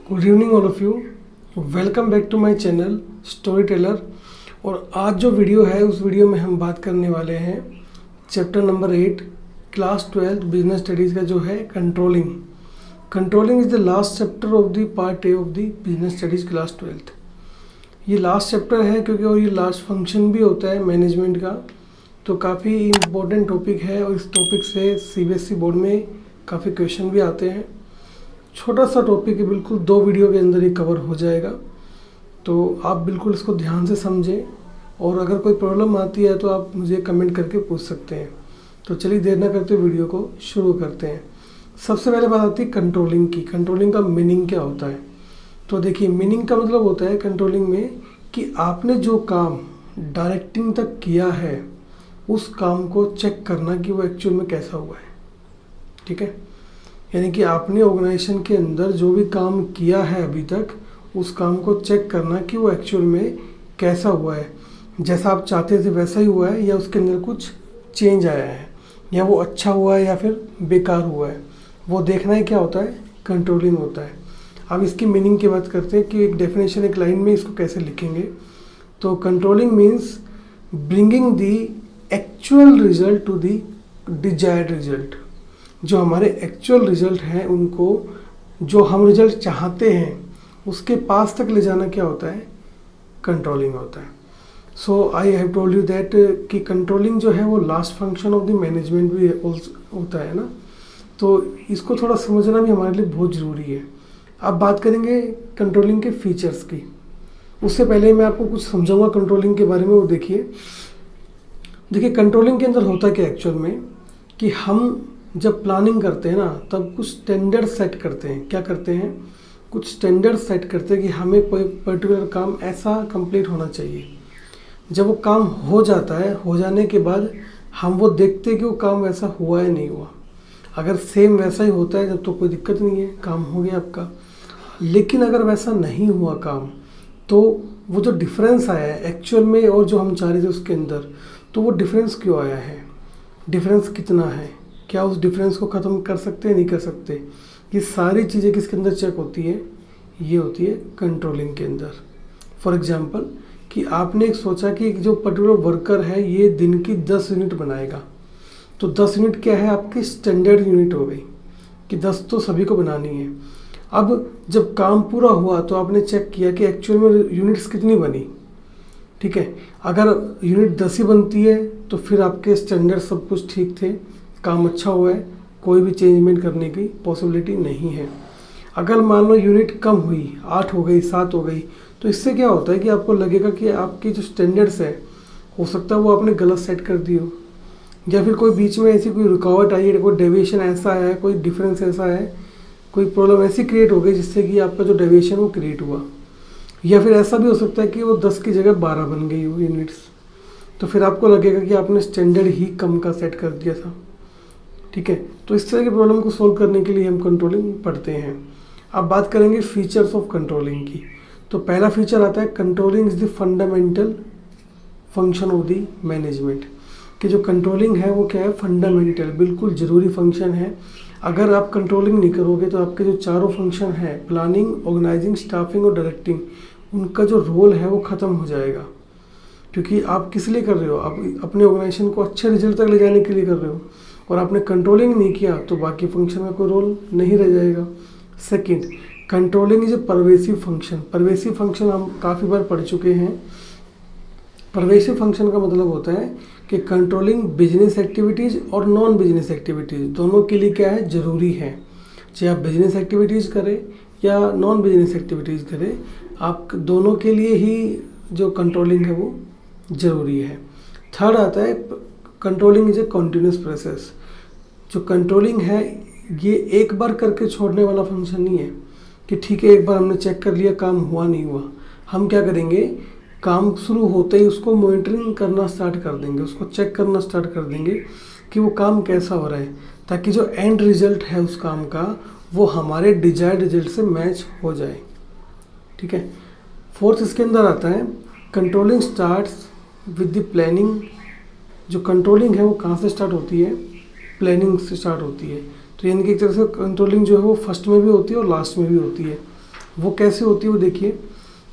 Good evening all of you. Welcome back to my channel story teller. और आज जो video है उस वीडियो में हम बात करने वाले हैं chapter number 8 class 12 business studies का जो है controlling. Controlling is the last chapter of the part A of the business studies class 12। ये लास्ट चैप्टर है क्योंकि और ये लास्ट फंक्शन भी होता है मैनेजमेंट का, तो काफ़ी इम्पोर्टेंट टॉपिक है और इस टॉपिक से सीबीएसई बोर्ड में काफ़ी क्वेश्चन भी आते हैं। छोटा सा टॉपिक है, बिल्कुल 2 वीडियो के अंदर ही कवर हो जाएगा, तो आप बिल्कुल इसको ध्यान से समझें और अगर कोई प्रॉब्लम आती है तो आप मुझे कमेंट करके पूछ सकते हैं। तो चलिए देर ना करते वीडियो को शुरू करते हैं। सबसे पहले बात आती है कंट्रोलिंग की। कंट्रोलिंग का मीनिंग क्या होता है? तो देखिए, मीनिंग का मतलब होता है कंट्रोलिंग में कि आपने जो काम डायरेक्टिंग तक किया है उस काम को चेक करना कि वो एक्चुअल में कैसा हुआ है। ठीक है, यानी कि आपने ऑर्गेनाइजेशन के अंदर जो भी काम किया है अभी तक उस काम को चेक करना कि वो एक्चुअल में कैसा हुआ है, जैसा आप चाहते थे वैसा ही हुआ है या उसके अंदर कुछ चेंज आया है, या वो अच्छा हुआ है या फिर बेकार हुआ है, वो देखना ही क्या होता है, कंट्रोलिंग होता है। अब इसकी मीनिंग की बात करते हैं कि एक डेफिनेशन एक लाइन में इसको कैसे लिखेंगे। तो controlling means bringing the actual result to the desired result. जो हमारे एक्चुअल रिजल्ट हैं उनको, जो हम रिजल्ट चाहते हैं उसके पास तक ले जाना क्या होता है, कंट्रोलिंग होता है। So I have told you that कि कंट्रोलिंग जो है वो last function of the management भी होता है ना, तो इसको थोड़ा समझना भी हमारे लिए बहुत ज़रूरी है। अब बात करेंगे कंट्रोलिंग के फीचर्स की। उससे पहले मैं आपको कुछ समझाऊंगा कंट्रोलिंग के बारे में। वो देखिए कंट्रोलिंग के अंदर होता क्या एक्चुअल में कि हम जब प्लानिंग करते हैं ना तब कुछ स्टैंडर्ड सेट करते हैं। क्या करते हैं? कुछ स्टैंडर्ड सेट करते हैं कि हमें कोई पर्टिकुलर काम ऐसा कंप्लीट होना चाहिए। जब वो काम हो जाता है, हो जाने के बाद हम वो देखते हैं कि वो काम वैसा हुआ या नहीं हुआ। अगर सेम वैसा ही होता है जब तो कोई दिक्कत नहीं है, काम हो गया आपका। लेकिन अगर वैसा नहीं हुआ काम, तो वो जो डिफरेंस आया है एक्चुअल में और जो हम चाह रहे थे उसके अंदर, तो वो डिफरेंस क्यों आया है, डिफरेंस कितना है, क्या उस डिफरेंस को ख़त्म कर सकते हैं, नहीं कर सकते, ये सारी चीज़ें किसके अंदर चेक होती है, ये होती है कंट्रोलिंग के अंदर। फॉर एग्जांपल कि आपने एक सोचा कि जो पर्टिकुलर वर्कर है ये दिन की 10 यूनिट बनाएगा, तो 10 यूनिट क्या है, आपकी स्टैंडर्ड यूनिट हो गई कि 10 तो सभी को बनानी है। अब जब काम पूरा हुआ तो आपने चेक किया कि एक्चुअल में यूनिट्स कितनी बनी। ठीक है, अगर यूनिट 10 ही बनती है तो फिर आपके स्टैंडर्ड सब कुछ ठीक थे, काम अच्छा हुआ है, कोई भी चेंजमेंट करने की पॉसिबिलिटी नहीं है। अगर मान लो यूनिट कम हुई, 8 हो गई, 7 हो गई, तो इससे क्या होता है कि आपको लगेगा कि आपकी जो स्टैंडर्ड्स है हो सकता है वो आपने गलत सेट कर दी हो, या फिर कोई बीच में ऐसी कोई रुकावट आई है, कोई डेविएशन ऐसा है, कोई डिफरेंस ऐसा है, कोई प्रॉब्लम ऐसी क्रिएट हो गई जिससे कि आपका जो डेविएशन वो क्रिएट हुआ। या फिर ऐसा भी हो सकता है कि वो 10 की जगह 12 बन गई हो यूनिट्स, तो फिर आपको लगेगा कि आपने स्टैंडर्ड ही कम का सेट कर दिया था। ठीक है, तो इस तरह के प्रॉब्लम को सोल्व करने के लिए हम कंट्रोलिंग पढ़ते हैं। अब बात करेंगे फीचर्स ऑफ कंट्रोलिंग की। तो पहला फीचर आता है controlling is the fundamental function of the management. कि जो कंट्रोलिंग है वो क्या है, फंडामेंटल, बिल्कुल ज़रूरी फंक्शन है। अगर आप कंट्रोलिंग नहीं करोगे तो आपके जो चारों फंक्शन है, प्लानिंग, ऑर्गेनाइजिंग, स्टाफिंग और डायरेक्टिंग, उनका जो रोल है वो ख़त्म हो जाएगा। क्योंकि आप किस लिए कर रहे हो, आप अपने ऑर्गेनाइजेशन को अच्छे रिजल्ट तक ले जाने के लिए कर रहे हो, और आपने कंट्रोलिंग नहीं किया तो बाकी फंक्शन में कोई रोल नहीं रह जाएगा। Second, controlling is a pervasive function. Pervasive function हम काफ़ी बार पढ़ चुके हैं। परवेसिव फंक्शन का मतलब होता है कि कंट्रोलिंग बिजनेस एक्टिविटीज़ और नॉन बिजनेस एक्टिविटीज़ दोनों के लिए क्या है, ज़रूरी है। चाहे आप बिजनेस एक्टिविटीज़ करें या नॉन बिजनेस एक्टिविटीज़ करें, आप दोनों के लिए ही जो कंट्रोलिंग है वो ज़रूरी है। थर्ड आता है controlling is a continuous process. जो कंट्रोलिंग है ये एक बार करके छोड़ने वाला फंक्शन नहीं है कि ठीक है एक बार हमने चेक कर लिया, काम हुआ नहीं हुआ। हम क्या करेंगे, काम शुरू होते ही उसको मॉनिटरिंग करना स्टार्ट कर देंगे, उसको चेक करना स्टार्ट कर देंगे कि वो काम कैसा हो रहा है, ताकि जो एंड रिजल्ट है उस काम का वो हमारे डिजायर्ड रिजल्ट से मैच हो जाए। ठीक है, फोर्थ इसके अंदर आता है controlling starts with the planning. जो कंट्रोलिंग है वो कहाँ से स्टार्ट होती है, प्लानिंग से स्टार्ट होती है। तो यानी कि एक तरह से कंट्रोलिंग जो है वो फर्स्ट में भी होती है और लास्ट में भी होती है। वो कैसे होती है वो देखिए।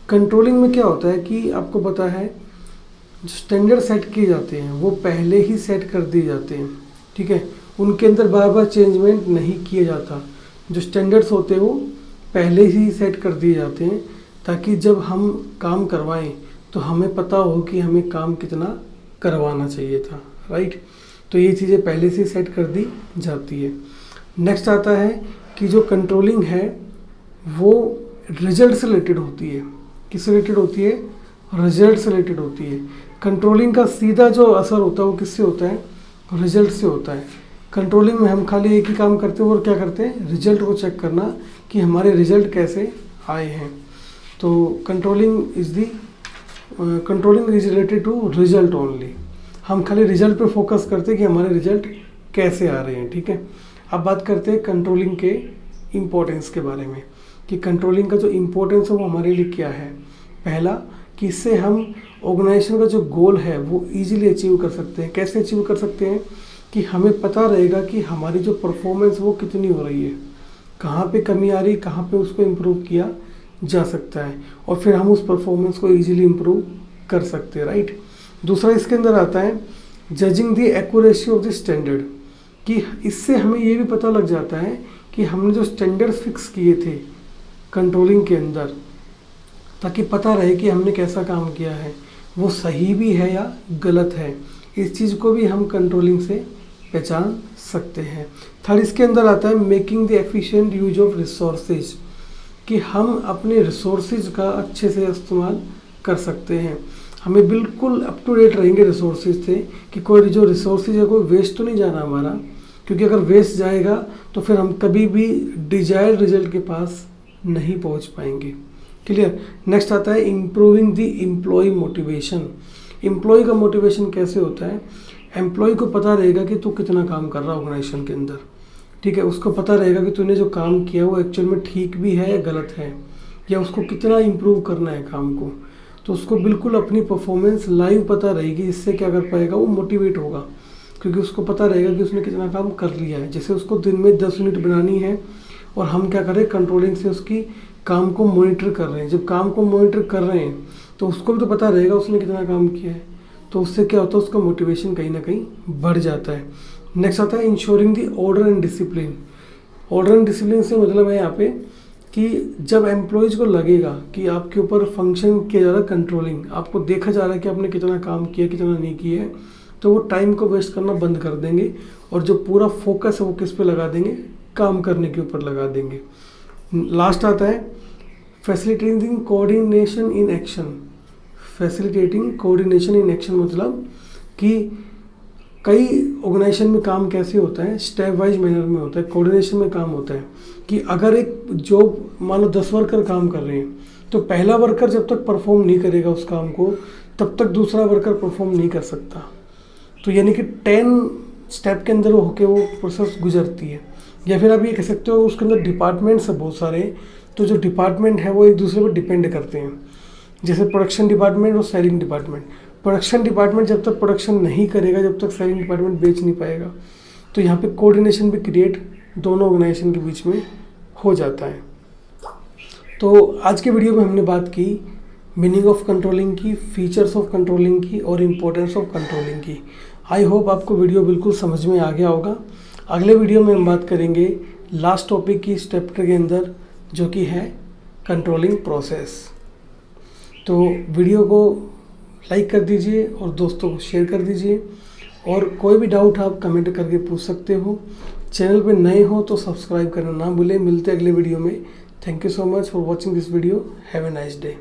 कंट्रोलिंग में क्या होता है कि आपको पता है जो स्टैंडर्ड सेट किए जाते हैं वो पहले ही सेट कर दिए जाते हैं, ठीक है, उनके अंदर बार बार चेंजमेंट नहीं किया जाता। जो स्टैंडर्ड्स होते हैं वो पहले ही सेट कर दिए जाते हैं ताकि जब हम काम करवाएं तो हमें पता हो कि हमें काम कितना करवाना चाहिए था, राइट। तो ये चीज़ें पहले से सेट कर दी जाती है। नेक्स्ट आता है कि जो कंट्रोलिंग है वो रिजल्ट से रिलेटेड होती है। किससे रिलेटेड होती है? रिजल्ट से रिलेटेड होती है। कंट्रोलिंग का सीधा जो असर होता है वो किससे होता है? रिजल्ट से होता है। कंट्रोलिंग में हम खाली एक ही काम करते हैं और क्या करते हैं? रिजल्ट को चेक करना कि हमारे रिजल्ट कैसे आए हैं। तो controlling is related to result only. हम खाली रिजल्ट पे फोकस करते हैं कि हमारे रिजल्ट कैसे आ रहे हैं, ठीक है। अब बात करते हैं कंट्रोलिंग के इम्पोर्टेंस के बारे में कि कंट्रोलिंग का जो इम्पोर्टेंस है वो हमारे लिए क्या है। पहला कि इससे हम ऑर्गेनाइजेशन का जो गोल है वो इजीली अचीव कर सकते हैं। कैसे अचीव कर सकते हैं? कि हमें पता रहेगा कि हमारी जो परफॉर्मेंस वो कितनी हो रही है, कहाँ पे कमी आ रही है, कहाँ पे उसको इम्प्रूव किया जा सकता है, और फिर हम उस परफॉर्मेंस को इजीली इम्प्रूव कर सकते हैं, राइट। दूसरा इसके अंदर आता है judging the accuracy of the standard, कि इससे हमें ये भी पता लग जाता है कि हमने जो स्टैंडर्ड फिक्स किए थे कंट्रोलिंग के अंदर, ताकि पता रहे कि हमने कैसा काम किया है, वो सही भी है या गलत है। इस चीज़ को भी हम कंट्रोलिंग से पहचान सकते हैं। थर्ड इसके अंदर आता है making the efficient use of resources, कि हम अपने रिसोर्सेज का अच्छे से इस्तेमाल कर सकते हैं। हमें बिल्कुल अप टू डेट रहेंगे रिसोर्सेज से कि कोई जो रिसोर्सेज है कोई वेस्ट तो नहीं जाना हमारा, क्योंकि अगर वेस्ट जाएगा तो फिर हम कभी भी डिजायर्ड रिजल्ट के पास नहीं पहुंच पाएंगे। क्लियर। नेक्स्ट आता है improving the employee motivation. Employee का मोटिवेशन कैसे होता है? एम्प्लॉय को पता रहेगा कि तू कितना काम कर रहा है ऑर्गेनाइजेशन के अंदर, ठीक है। उसको पता रहेगा कि तूने जो काम किया वो एक्चुअल में ठीक भी है या गलत है, या उसको कितना इम्प्रूव करना है काम को। तो उसको बिल्कुल अपनी परफॉर्मेंस लाइव पता रहेगी। इससे क्या कर पाएगा? वो मोटिवेट होगा, क्योंकि उसको पता रहेगा कि उसने कितना काम कर लिया है। जैसे उसको दिन में 10 यूनिट बनानी है और हम क्या करें? कंट्रोलिंग से उसकी काम को मॉनिटर कर रहे हैं। जब काम को मॉनिटर कर रहे हैं तो उसको भी तो पता रहेगा उसने कितना काम किया है। तो उससे क्या होता है? उसका मोटिवेशन कहीं ना कहीं बढ़ जाता है। नेक्स्ट आता है ensuring the order and discipline. Order and discipline से मतलब है यहाँ पे कि जब एम्प्लॉयज़ को लगेगा कि आपके ऊपर फंक्शन किया जा रहा है कंट्रोलिंग, आपको देखा जा रहा है कि आपने कितना काम किया कितना नहीं किया है, तो वो टाइम को वेस्ट करना बंद कर देंगे और जो पूरा फोकस है वो किस पे लगा देंगे? काम करने के ऊपर लगा देंगे। लास्ट आता है facilitating coordination in action. Facilitating coordination in action मतलब कि कई ऑर्गेनाइजेशन में काम कैसे होता है? स्टेप वाइज मैनर में होता है। कोऑर्डिनेशन में काम होता है कि अगर एक जॉब मान लो 10 वर्कर काम कर रहे हैं, तो पहला वर्कर जब तक परफॉर्म नहीं करेगा उस काम को तब तक दूसरा वर्कर परफॉर्म नहीं कर सकता। तो यानी कि 10 स्टेप के अंदर होके वो प्रोसेस गुजरती है। या फिर आप ये कह सकते हो उसके अंदर डिपार्टमेंट्स है बहुत सारे, तो जो डिपार्टमेंट है वो एक दूसरे पर डिपेंड करते हैं। जैसे प्रोडक्शन डिपार्टमेंट और सेलिंग डिपार्टमेंट। प्रोडक्शन डिपार्टमेंट जब तक प्रोडक्शन नहीं करेगा जब तक सेलिंग डिपार्टमेंट बेच नहीं पाएगा। तो यहाँ पे कोऑर्डिनेशन भी क्रिएट दोनों ऑर्गेनाइजेशन के बीच में हो जाता है। तो आज के वीडियो में हमने बात की मीनिंग ऑफ कंट्रोलिंग की, फीचर्स ऑफ कंट्रोलिंग की और इम्पोर्टेंस ऑफ कंट्रोलिंग की। आई होप आपको वीडियो बिल्कुल समझ में आ गया होगा। अगले वीडियो में हम बात करेंगे लास्ट टॉपिक की इस चैप्टर के अंदर, जो कि है कंट्रोलिंग प्रोसेस। तो वीडियो को लाइक कर दीजिए और दोस्तों को शेयर कर दीजिए, और कोई भी डाउट आप कमेंट करके पूछ सकते हो। चैनल पे नए हो तो सब्सक्राइब करना ना भूलें। मिलते हैं अगले वीडियो में। Thank you so much for watching this video. Have a nice day.